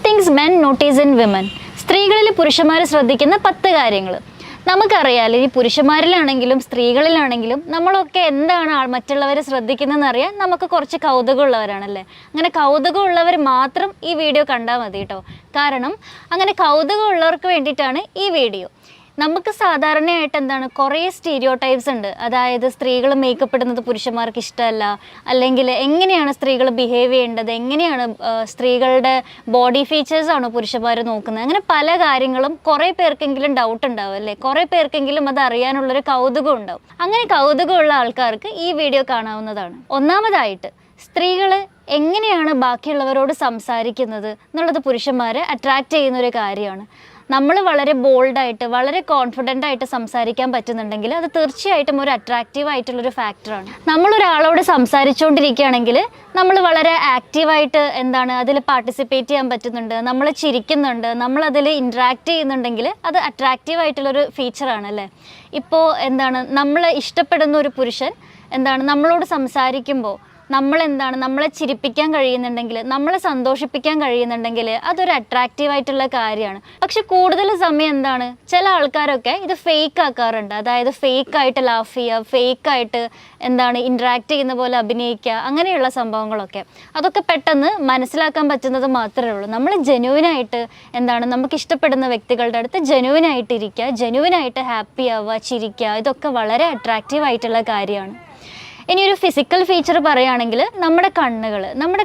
things men notice in women. സ്ത്രീകളിൽ പുരുഷന്മാർ ശ്രദ്ധിക്കുന്ന 10 കാര്യങ്ങൾ. നമുക്കറിയാലോ, ഈ പുരുഷന്മാരിലാണെങ്കിലും സ്ത്രീകളിലാണെങ്കിലും നമ്മളൊക്കെ എന്താണ് മറ്റുള്ളവരെ ശ്രദ്ധിക്കുന്നതെന്ന് അറിയാൻ നമുക്ക് കുറച്ച് കൗതുകമുള്ളവരാണല്ലേ. അങ്ങനെ കൗതുകമുള്ളവർ മാത്രം ഈ വീഡിയോ കണ്ടാൽ മതി കേട്ടോ. കാരണം അങ്ങനെ കൗതുകമുള്ളവർക്ക് വേണ്ടിയിട്ടാണ് ഈ വീഡിയോ. നമുക്ക് സാധാരണയായിട്ട് എന്താണ് കുറേ സ്റ്റീരിയോടൈപ്സ് ഉണ്ട്. അതായത് സ്ത്രീകൾ മേക്കപ്പ് ഇടുന്നത് പുരുഷന്മാർക്ക് ഇഷ്ടമല്ല, അല്ലെങ്കിൽ എങ്ങനെയാണ് സ്ത്രീകൾ ബിഹേവ് ചെയ്യേണ്ടത്, എങ്ങനെയാണ് സ്ത്രീകളുടെ ബോഡി ഫീച്ചേഴ്സാണോ പുരുഷന്മാർ നോക്കുന്നത്, അങ്ങനെ പല കാര്യങ്ങളും കുറേ പേർക്കെങ്കിലും ഡൗട്ട് ഉണ്ടാവും അല്ലേ. കുറേ പേർക്കെങ്കിലും അത് അറിയാനുള്ളൊരു കൗതുകം ഉണ്ടാവും. അങ്ങനെ കൗതുകമുള്ള ആൾക്കാർക്ക് ഈ വീഡിയോ കാണാവുന്നതാണ്. ഒന്നാമതായിട്ട്, സ്ത്രീകൾ എങ്ങനെയാണ് ബാക്കിയുള്ളവരോട് സംസാരിക്കുന്നത് എന്നുള്ളത് പുരുഷന്മാരെ അട്രാക്റ്റ് ചെയ്യുന്നൊരു കാര്യമാണ്. നമ്മൾ വളരെ ബോൾഡായിട്ട് വളരെ കോൺഫിഡൻ്റ് ആയിട്ട് സംസാരിക്കാൻ പറ്റുന്നുണ്ടെങ്കിൽ അത് തീർച്ചയായിട്ടും ഒരു അട്രാക്റ്റീവ് ആയിട്ടുള്ളൊരു ഫാക്ടറാണ്. നമ്മളൊരാളോട് സംസാരിച്ചുകൊണ്ടിരിക്കുകയാണെങ്കിൽ നമ്മൾ വളരെ ആക്റ്റീവായിട്ട് അതിൽ പാർട്ടിസിപ്പേറ്റ് ചെയ്യാൻ പറ്റുന്നുണ്ട്, നമ്മൾ ചിരിക്കുന്നുണ്ട്, നമ്മളതിൽ ഇൻട്രാക്ട് ചെയ്യുന്നുണ്ടെങ്കിൽ അത് അട്രാക്റ്റീവ് ആയിട്ടുള്ളൊരു ഫീച്ചറാണല്ലേ. ഇപ്പോൾ നമ്മൾ ഇഷ്ടപ്പെടുന്ന ഒരു പുരുഷൻ നമ്മളോട് സംസാരിക്കുമ്പോൾ നമ്മളെ ചിരിപ്പിക്കാൻ കഴിയുന്നുണ്ടെങ്കിൽ, നമ്മളെ സന്തോഷിപ്പിക്കാൻ കഴിയുന്നുണ്ടെങ്കിൽ അതൊരു അട്രാക്റ്റീവ് ആയിട്ടുള്ള കാര്യമാണ്. പക്ഷെ കൂടുതൽ സമയം ചില ആൾക്കാരൊക്കെ ഇത് ഫേക്ക് ആക്കാറുണ്ട്. അതായത് ഫേക്കായിട്ട് ലാഫ് ചെയ്യുക, ഫേക്കായിട്ട് ഇൻട്രാക്ട് ചെയ്യുന്ന പോലെ അഭിനയിക്കുക, അങ്ങനെയുള്ള സംഭവങ്ങളൊക്കെ അതൊക്കെ പെട്ടെന്ന് മനസ്സിലാക്കാൻ പറ്റുന്നത് മാത്രമേ ഉള്ളൂ. നമ്മൾ ജെന്യുവിനായിട്ട് നമുക്ക് ഇഷ്ടപ്പെടുന്ന വ്യക്തികളുടെ അടുത്ത് ജെന്യുവിനായിട്ട് ഇരിക്കുക, ജെന്യുവിനായിട്ട് ഹാപ്പി ആവുക, ചിരിക്കുക, ഇതൊക്കെ വളരെ അട്രാക്റ്റീവ് ആയിട്ടുള്ള കാര്യമാണ്. ഇനിയൊരു ഫിസിക്കൽ ഫീച്ചർ പറയുകയാണെങ്കിൽ നമ്മുടെ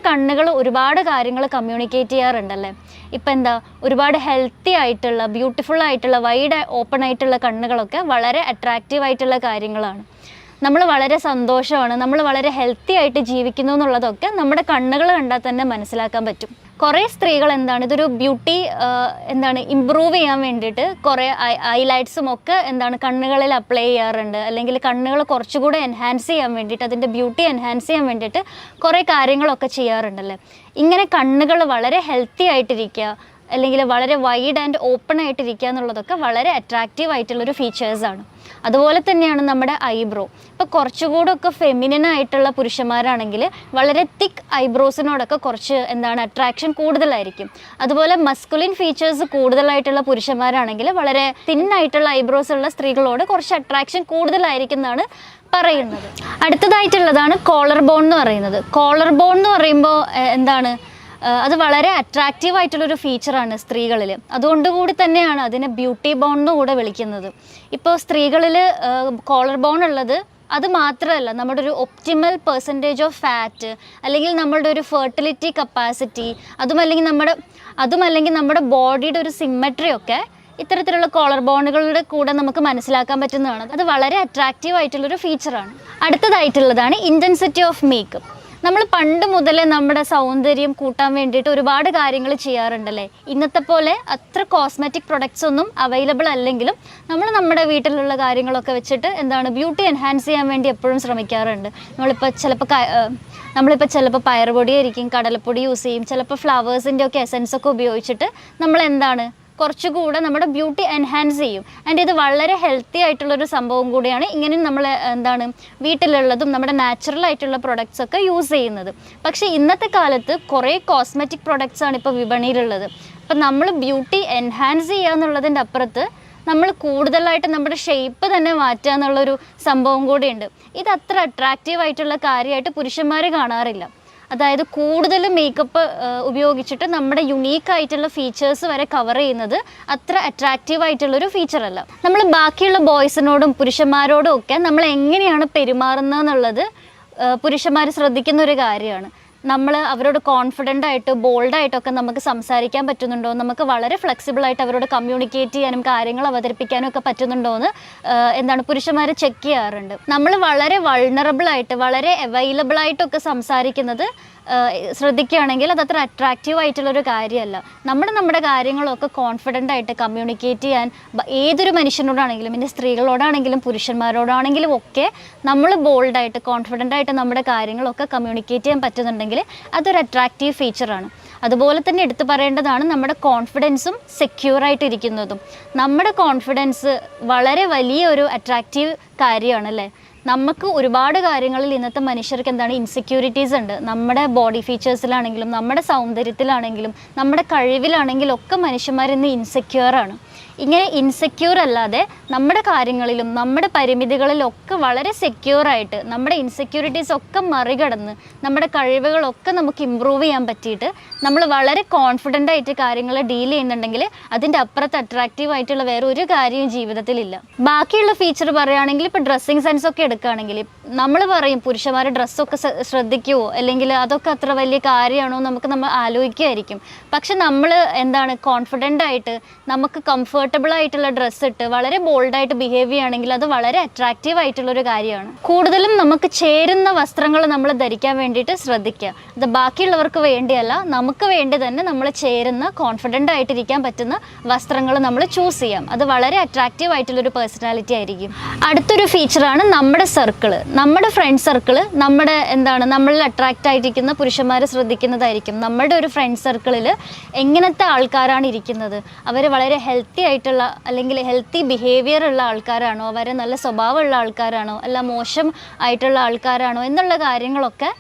കണ്ണുകൾ ഒരുപാട് കാര്യങ്ങൾ കമ്മ്യൂണിക്കേറ്റ് ചെയ്യാറുണ്ടല്ലേ. ഇപ്പം ഒരുപാട് ഹെൽത്തി ആയിട്ടുള്ള ബ്യൂട്ടിഫുൾ ആയിട്ടുള്ള വൈഡ് ഓപ്പൺ ആയിട്ടുള്ള കണ്ണുകളൊക്കെ വളരെ അട്രാക്റ്റീവ് ആയിട്ടുള്ള കാര്യങ്ങളാണ്. നമ്മൾ വളരെ സന്തോഷമാണ്, നമ്മൾ വളരെ ഹെൽത്തി ആയിട്ട് ജീവിക്കുന്നു എന്നുള്ളതൊക്കെ നമ്മുടെ കണ്ണുകൾ കണ്ടാൽ തന്നെ മനസ്സിലാക്കാൻ പറ്റും. കുറേ സ്ത്രീകൾ ഇതൊരു ബ്യൂട്ടി ഇമ്പ്രൂവ് ചെയ്യാൻ വേണ്ടിയിട്ട് കുറേ ഐലൈറ്റ്സും ഒക്കെ കണ്ണുകളിൽ അപ്ലൈ ചെയ്യാറുണ്ട്. അല്ലെങ്കിൽ കണ്ണുകൾ കുറച്ചുകൂടെ എൻഹാൻസ് ചെയ്യാൻ വേണ്ടിയിട്ട്, അതിൻ്റെ ബ്യൂട്ടി എൻഹാൻസ് ചെയ്യാൻ വേണ്ടിയിട്ട് കുറേ കാര്യങ്ങളൊക്കെ ചെയ്യാറുണ്ടല്ലേ. ഇങ്ങനെ കണ്ണുകൾ വളരെ ഹെൽത്തി ആയിട്ടിരിക്കുക, അല്ലെങ്കിൽ വളരെ വൈഡ് ആൻഡ് ഓപ്പൺ ആയിട്ടിരിക്കുക എന്നുള്ളതൊക്കെ വളരെ അട്രാക്റ്റീവ് ആയിട്ടുള്ളൊരു ഫീച്ചേഴ്സാണ്. അതുപോലെ തന്നെയാണ് നമ്മുടെ ഐബ്രോ. ഇപ്പോൾ കുറച്ചുകൂടെ ഒക്കെ ഫെമിനിൻ ആയിട്ടുള്ള പുരുഷന്മാരാണെങ്കിൽ വളരെ തിക്ക് ഐബ്രോസിനോടൊക്കെ കുറച്ച് അട്രാക്ഷൻ കൂടുതലായിരിക്കും. അതുപോലെ മസ്കുലിൻ ഫീച്ചേഴ്സ് കൂടുതലായിട്ടുള്ള പുരുഷന്മാരാണെങ്കിൽ വളരെ തിന്നായിട്ടുള്ള ഐബ്രോസ് ഉള്ള സ്ത്രീകളോട് കുറച്ച് അട്രാക്ഷൻ കൂടുതലായിരിക്കും എന്നാണ് പറയുന്നത്. അടുത്തതായിട്ടുള്ളതാണ് കോളർ ബോൺ എന്ന് പറയുന്നത്. കോളർ ബോൺ എന്ന് പറയുമ്പോൾ അത് വളരെ അട്രാക്റ്റീവ് ആയിട്ടുള്ളൊരു ഫീച്ചറാണ് സ്ത്രീകളിൽ. അതുകൊണ്ടുകൂടി തന്നെയാണ് അതിനെ ബ്യൂട്ടി ബോൺ എന്ന് കൂടെ വിളിക്കുന്നത്. ഇപ്പോൾ സ്ത്രീകളിൽ കോളർ ബോൺ ഉള്ളത് അത് മാത്രമല്ല, നമ്മുടെ ഒരു ഒപ്റ്റിമൽ പെർസെൻറ്റേജ് ഓഫ് ഫാറ്റ്, അല്ലെങ്കിൽ നമ്മളുടെ ഒരു ഫെർട്ടിലിറ്റി കപ്പാസിറ്റി, അതുമല്ലെങ്കിൽ നമ്മുടെ ബോഡിയുടെ ഒരു സിമ്മട്രി ഒക്കെ ഇത്തരത്തിലുള്ള കോളർ ബോണുകളുടെ കൂടെ നമുക്ക് മനസ്സിലാക്കാൻ പറ്റുന്നതാണ്. അത് വളരെ അട്രാക്റ്റീവ് ആയിട്ടുള്ളൊരു ഫീച്ചറാണ്. അടുത്തതായിട്ടുള്ളതാണ് ഇൻറ്റൻസിറ്റി ഓഫ് മേക്കപ്പ്. നമ്മൾ പണ്ട് മുതലേ നമ്മുടെ സൗന്ദര്യം കൂട്ടാൻ വേണ്ടിയിട്ട് ഒരുപാട് കാര്യങ്ങൾ ചെയ്യാറുണ്ടല്ലേ. ഇന്നത്തെ പോലെ അത്ര കോസ്മെറ്റിക് പ്രൊഡക്ട്സ് ഒന്നും അവൈലബിൾ അല്ലെങ്കിലും നമ്മൾ നമ്മുടെ വീട്ടിലുള്ള കാര്യങ്ങളൊക്കെ വെച്ചിട്ട് ബ്യൂട്ടി എൻഹാൻസ് ചെയ്യാൻ വേണ്ടി എപ്പോഴും ശ്രമിക്കാറുണ്ട്. നമ്മളിപ്പോൾ ചിലപ്പോൾ പയറുപൊടി ആയിരിക്കും, കടലപ്പൊടി യൂസ് ചെയ്യും, ചിലപ്പോൾ ഫ്ലവേഴ്സിൻ്റെ ഒക്കെ എസൻസ് ഒക്കെ ഉപയോഗിച്ചിട്ട് നമ്മൾ കുറച്ചുകൂടെ നമ്മുടെ ബ്യൂട്ടി എൻഹാൻസ് ചെയ്യും. ആൻഡ് ഇത് വളരെ ഹെൽത്തി ആയിട്ടുള്ളൊരു സംഭവം കൂടിയാണ്. ഇങ്ങനെ നമ്മൾ വീട്ടിലുള്ളതും നമ്മുടെ നാച്ചുറൽ ആയിട്ടുള്ള പ്രൊഡക്ട്സ് ഒക്കെ യൂസ് ചെയ്യുന്നത്. പക്ഷേ ഇന്നത്തെ കാലത്ത് കുറേ കോസ്മെറ്റിക് പ്രൊഡക്ട്സാണ് ഇപ്പോൾ വിപണിയിലുള്ളത്. അപ്പം നമ്മൾ ബ്യൂട്ടി എൻഹാൻസ് ചെയ്യുക എന്നുള്ളതിൻ്റെ അപ്പുറത്ത് നമ്മൾ കൂടുതലായിട്ട് നമ്മുടെ ഷേപ്പ് തന്നെ മാറ്റുക എന്നുള്ളൊരു സംഭവം കൂടിയുണ്ട്. ഇത് അത്ര അട്രാക്റ്റീവ് ആയിട്ടുള്ള കാര്യമായിട്ട് പുരുഷന്മാർ കാണാറില്ല. അതായത് കൂടുതൽ മേക്കപ്പ് ഉപയോഗിച്ചിട്ട് നമ്മുടെ യുണീക്കായിട്ടുള്ള ഫീച്ചേഴ്സ് വരെ കവർ ചെയ്യുന്നത് അത്ര അട്രാക്റ്റീവ് ആയിട്ടുള്ളൊരു ഫീച്ചറല്ല. നമ്മൾ ബാക്കിയുള്ള ബോയ്സിനോടും പുരുഷന്മാരോടും ഒക്കെ നമ്മൾ എങ്ങനെയാണ് പെരുമാറുന്നത് എന്നുള്ളത് പുരുഷന്മാർ ശ്രദ്ധിക്കുന്ന ഒരു കാര്യമാണ്. നമ്മൾ അവരോട് കോൺഫിഡൻ്റ് ആയിട്ട് ബോൾഡായിട്ടൊക്കെ നമുക്ക് സംസാരിക്കാൻ പറ്റുന്നുണ്ടോ, നമുക്ക് വളരെ ഫ്ലെക്സിബിളായിട്ട് അവരോട് കമ്മ്യൂണിക്കേറ്റ് ചെയ്യാനും കാര്യങ്ങൾ അവതരിപ്പിക്കാനും ഒക്കെ പറ്റുന്നുണ്ടോ എന്ന് പുരുഷന്മാർ ചെക്ക് ചെയ്യാറുണ്ട്. നമ്മൾ വളരെ വൾണറബിളായിട്ട് വളരെ അവൈലബിളായിട്ടൊക്കെ സംസാരിക്കുന്നത് ശ്രദ്ധിക്കുകയാണെങ്കിൽ അതത്ര അട്രാക്റ്റീവ് ആയിട്ടുള്ളൊരു കാര്യമല്ല. നമ്മുടെ കാര്യങ്ങളൊക്കെ കോൺഫിഡൻ്റ് ആയിട്ട് കമ്മ്യൂണിക്കേറ്റ് ചെയ്യാൻ ഏതൊരു മനുഷ്യനോടാണെങ്കിലും, ഇനി സ്ത്രീകളോടാണെങ്കിലും പുരുഷന്മാരോടാണെങ്കിലും ഒക്കെ നമ്മൾ ബോൾഡായിട്ട് കോൺഫിഡൻ്റ് ആയിട്ട് നമ്മുടെ കാര്യങ്ങളൊക്കെ കമ്മ്യൂണിക്കേറ്റ് ചെയ്യാൻ പറ്റുന്നുണ്ടെങ്കിൽ അതൊരു അട്രാക്റ്റീവ് ഫീച്ചറാണ്. അതുപോലെ തന്നെ എടുത്തു പറയേണ്ടതാണ് നമ്മുടെ കോൺഫിഡൻസും സെക്യൂറായിട്ടിരിക്കുന്നതും. നമ്മുടെ കോൺഫിഡൻസ് വളരെ വലിയൊരു അട്രാക്റ്റീവ് കാര്യമാണല്ലേ. നമുക്ക് ഒരുപാട് കാര്യങ്ങളിൽ ഇന്നത്തെ മനുഷ്യർക്ക് എന്താണ് ഇൻസെക്യൂരിറ്റീസ് ഉണ്ട്. നമ്മുടെ ബോഡി ഫീച്ചേഴ്സിലാണെങ്കിലും നമ്മുടെ സൗന്ദര്യത്തിലാണെങ്കിലും നമ്മുടെ കഴിവിലാണെങ്കിലും ഒക്കെ മനുഷ്യന്മാർ ഇന്ന് ഇൻസെക്യൂറാണ്. ഇങ്ങനെ ഇൻസെക്യൂർ അല്ലാതെ നമ്മുടെ കാര്യങ്ങളിലും നമ്മുടെ പരിമിതികളിലൊക്കെ വളരെ സെക്യൂറായിട്ട് നമ്മുടെ ഇൻസെക്യൂരിറ്റീസ് ഒക്കെ മറികടന്ന് നമ്മുടെ കഴിവുകളൊക്കെ നമുക്ക് ഇമ്പ്രൂവ് ചെയ്യാൻ പറ്റിയിട്ട് നമ്മൾ വളരെ കോൺഫിഡൻ്റ് ആയിട്ട് കാര്യങ്ങൾ ഡീൽ ചെയ്യുന്നുണ്ടെങ്കിൽ അതിൻ്റെ അപ്പുറത്ത് അട്രാക്റ്റീവ് ആയിട്ടുള്ള വേറെ ഒരു കാര്യവും ജീവിതത്തിലില്ല. ബാക്കിയുള്ള ഫീച്ചർ പറയുകയാണെങ്കിൽ ഇപ്പോൾ ഡ്രസ്സിങ് സെൻസ് ഒക്കെ എടുക്കുകയാണെങ്കിൽ നമ്മൾ പറയും പുരുഷന്മാർ ഡ്രസ്സൊക്കെ ശ്രദ്ധിക്കുമോ അല്ലെങ്കിൽ അതൊക്കെ അത്ര വലിയ കാര്യമാണോ നമ്മൾ ആലോചിക്കുമായിരിക്കും. പക്ഷെ നമ്മൾ എന്താണ് കോൺഫിഡൻ്റ് ആയിട്ട് നമുക്ക് കംഫർട്ടബിൾ ആയിട്ടുള്ള ഡ്രസ്സ് ഇട്ട് വളരെ ബോൾഡായിട്ട് ബിഹേവ് ചെയ്യുകയാണെങ്കിൽ അത് വളരെ അട്രാക്റ്റീവ് ആയിട്ടുള്ളൊരു കാര്യമാണ്. കൂടുതലും നമുക്ക് ചേരുന്ന വസ്ത്രങ്ങൾ നമ്മൾ ധരിക്കാൻ വേണ്ടിയിട്ട് ശ്രദ്ധിക്കുക. അത് ബാക്കിയുള്ളവർക്ക് വേണ്ടിയല്ല, നമുക്ക് വേണ്ടി തന്നെ നമ്മൾ ചേരുന്ന കോൺഫിഡൻ്റ് ആയിട്ടിരിക്കാൻ പറ്റുന്ന വസ്ത്രങ്ങൾ നമ്മൾ ചൂസ് ചെയ്യാം. അത് വളരെ അട്രാക്റ്റീവ് ആയിട്ടുള്ളൊരു പേഴ്സണാലിറ്റി ആയിരിക്കും. അടുത്തൊരു ഫീച്ചറാണ് നമ്മുടെ സർക്കിള്. നമ്മുടെ ഫ്രണ്ട് സർക്കിള് നമ്മുടെ നമ്മളിൽ അട്രാക്റ്റ് ആയിട്ടിരിക്കുന്ന പുരുഷന്മാരെ ശ്രദ്ധിക്കുന്നതായിരിക്കും. നമ്മുടെ ഒരു ഫ്രണ്ട് സർക്കിളിൽ എങ്ങനത്തെ ആൾക്കാരാണ് ഇരിക്കുന്നത്, അവർ വളരെ ഹെൽത്തി ആയിട്ടുള്ള അല്ലെങ്കിൽ ഹെൽത്തി ബിഹേവിയർ ഉള്ള ആൾക്കാരാണോ, അവർ നല്ല സ്വഭാവമുള്ള ആൾക്കാരാണോ അല്ല മോശം ആയിട്ടുള്ള ആൾക്കാരാണോ എന്നുള്ള കാര്യങ്ങളൊക്കെ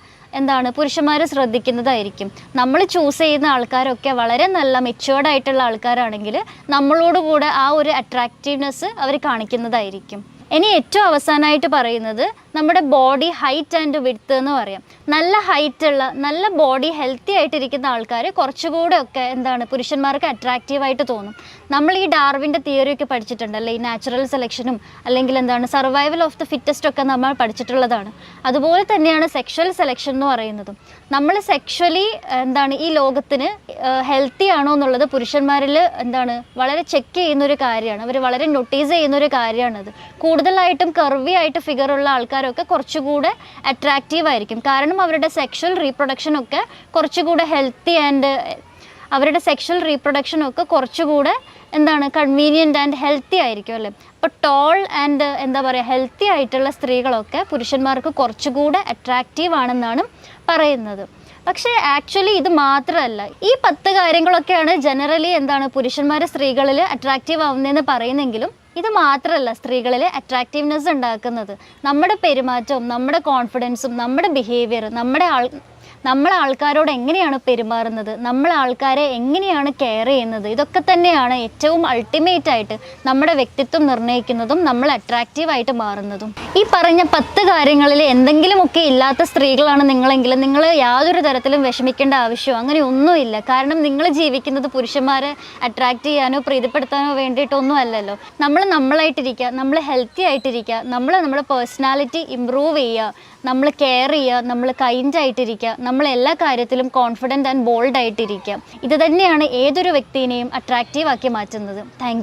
പുരുഷന്മാർ ശ്രദ്ധിക്കുന്നതായിരിക്കും. നമ്മൾ ചൂസ് ചെയ്യുന്ന ആൾക്കാരൊക്കെ വളരെ നല്ല മെച്യൂർഡ് ആയിട്ടുള്ള ആൾക്കാരാണെങ്കിൽ നമ്മളോട് കൂടെ ആ ഒരു അട്രാക്റ്റീവ്നെസ് അവർ കാണിക്കുന്നതായിരിക്കും. ഇനി ഏറ്റവും അവസാനമായിട്ട് പറയുന്നത് നമ്മുടെ ബോഡി ഹൈറ്റ് ആൻഡ് വിഡ്ത്ത് എന്ന് പറയാം. നല്ല ഹൈറ്റുള്ള നല്ല ബോഡി ഹെൽത്തി ആയിട്ടിരിക്കുന്ന ആൾക്കാർ കുറച്ചുകൂടെ ഒക്കെ പുരുഷന്മാർക്ക് അട്രാക്റ്റീവായിട്ട് തോന്നും. നമ്മൾ ഈ ഡാർവിൻ്റെ തിയറിയൊക്കെ പഠിച്ചിട്ടുണ്ടല്ലേ, ഈ നാച്ചുറൽ സെലക്ഷനും അല്ലെങ്കിൽ സർവൈവൽ ഓഫ് ദ ഫിറ്റസ്റ്റ് ഒക്കെ നമ്മൾ പഠിച്ചിട്ടുള്ളതാണ്. അതുപോലെ തന്നെയാണ് സെക്ഷൽ സെലക്ഷൻ എന്ന് പറയുന്നതും. നമ്മൾ സെക്ഷലി ഈ ലോകത്തിന് ഹെൽത്തി ആണോ എന്നുള്ളത് പുരുഷന്മാരിൽ വളരെ ചെക്ക് ചെയ്യുന്നൊരു കാര്യമാണ്. അവർ വളരെ നൊട്ടീസ് ചെയ്യുന്നൊരു കാര്യമാണത്. കൂടുതലായിട്ടും കർവി ആയിട്ട് ഫിഗറുള്ള ആൾക്കാരൊക്കെ കുറച്ചുകൂടെ അട്രാക്റ്റീവ് ആയിരിക്കും. കാരണം അവരുടെ സെക്ഷൽ റീപ്രൊഡക്ഷനൊക്കെ കുറച്ചുകൂടെ ഹെൽത്തി ആൻഡ് അവരുടെ സെക്ഷൽ റീപ്രൊഡക്ഷനൊക്കെ കുറച്ചുകൂടെ കൺവീനിയൻ്റ് ആൻഡ് ഹെൽത്തി ആയിരിക്കും അല്ലേ. അപ്പോൾ ടോൾ ആൻഡ് ഹെൽത്തി ആയിട്ടുള്ള സ്ത്രീകളൊക്കെ പുരുഷന്മാർക്ക് കുറച്ചുകൂടെ അട്രാക്റ്റീവ് ആണെന്നാണ് പറയുന്നത്. പക്ഷേ ആക്ച്വലി ഇത് മാത്രമല്ല, ഈ 10 കാര്യങ്ങളൊക്കെയാണ് ജനറലി പുരുഷന്മാർ സ്ത്രീകളിൽ അട്രാക്റ്റീവ് ആവുന്നതെന്ന് പറയുന്നെങ്കിലും ഇത് മാത്രമല്ല സ്ത്രീകളിലെ അട്രാക്റ്റീവ്നെസ് ഉണ്ടാക്കുന്നത്. നമ്മുടെ പെരുമാറ്റവും നമ്മുടെ കോൺഫിഡൻസും നമ്മുടെ ബിഹേവിയർ നമ്മൾ ആൾക്കാരോട് എങ്ങനെയാണ് പെരുമാറുന്നത്, നമ്മൾ ആൾക്കാരെ എങ്ങനെയാണ് കെയർ ചെയ്യുന്നത്, ഇതൊക്കെ തന്നെയാണ് ഏറ്റവും അൾട്ടിമേറ്റ് ആയിട്ട് നമ്മുടെ വ്യക്തിത്വം നിർണ്ണയിക്കുന്നതും നമ്മൾ അട്രാക്റ്റീവായിട്ട് മാറുന്നതും. ഈ പറഞ്ഞ 10 കാര്യങ്ങളിൽ എന്തെങ്കിലുമൊക്കെ ഇല്ലാത്ത സ്ത്രീകളാണ് നിങ്ങളെങ്കിൽ നിങ്ങൾ യാതൊരു തരത്തിലും വിഷമിക്കേണ്ട ആവശ്യമോ അങ്ങനെ ഒന്നുമില്ല. കാരണം നിങ്ങൾ ജീവിക്കുന്നത് പുരുഷന്മാരെ അട്രാക്റ്റ് ചെയ്യാനോ പ്രീതിപ്പെടുത്താനോ വേണ്ടിയിട്ടൊന്നും അല്ലല്ലോ. നമ്മളായിട്ടിരിക്കുക, നമ്മൾ ഹെൽത്തി ആയിട്ടിരിക്കുക, നമ്മുടെ പേഴ്സണാലിറ്റി ഇമ്പ്രൂവ് ചെയ്യുക, നമ്മൾ കെയർ ചെയ്യുക, നമ്മൾ കൈൻഡ് ആയിട്ടിരിക്കുക, നമ്മൾ എല്ലാ കാര്യത്തിലും കോൺഫിഡൻറ്റ് ആൻഡ് ബോൾഡ് ആയിട്ടിരിക്കുക. ഇത് തന്നെയാണ് ഏതൊരു വ്യക്തിയെയും അട്രാക്റ്റീവ് ആക്കി മാറ്റുന്നത്. താങ്ക്